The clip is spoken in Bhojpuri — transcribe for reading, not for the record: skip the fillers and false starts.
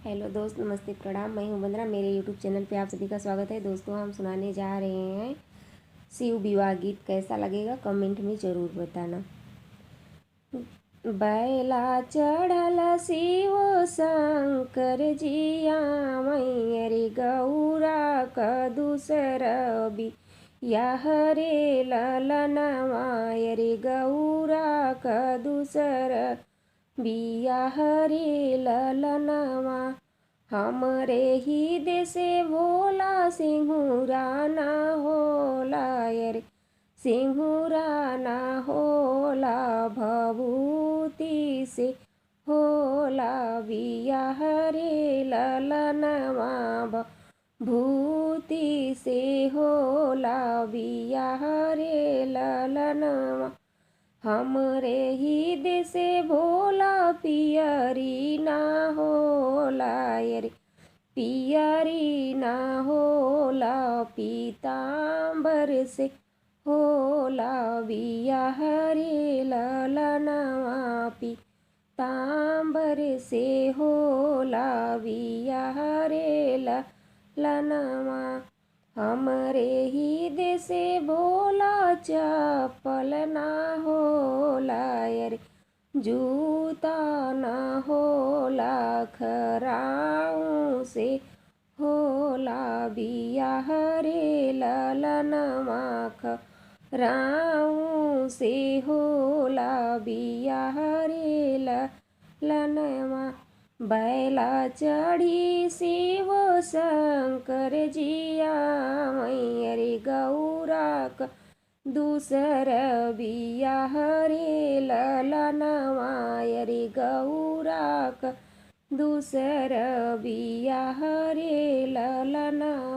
हेलो दोस्त, नमस्ते, प्रणाम। मैं हूं वंदना। मेरे यूट्यूब चैनल पे आप सभी का स्वागत है। दोस्तों, हम सुनाने जा रहे हैं शिव विवाह गीत। कैसा लगेगा कमेंट में ज़रूर बताना। बैला चढ़ल शिव शंकर जिया मैयरी गौरा क दूसर भी यह रे ललनवा रे गौरा क दूसर बियाह रे ललनवा। हमरे ही देशे भोला सिंहुरा ना होला रे सिंहुरा ना होला भभूति से होला बियाह रे ललनवा भूति से होला बियाह रे ललनवा। हमरे ही देशे भोला पियरी ना होला रे पियरी ना होला पीताम्बर से होला बियाह रे ललनवा पीताम्बर से होला बियाह रे ललनवा। हमरे ही देशे भोला चप्पल ना होला रे जूता ना होला खराऊ से होला बियाह रे ललनवा खराऊ से होला बियाह रे ललनवा। बैला चढ़ी शिव शंकर जिया मैयरी गौरा क दूसर बियाह रे ललनवा रे गौरा क दूसर बियाह रे ललनवा।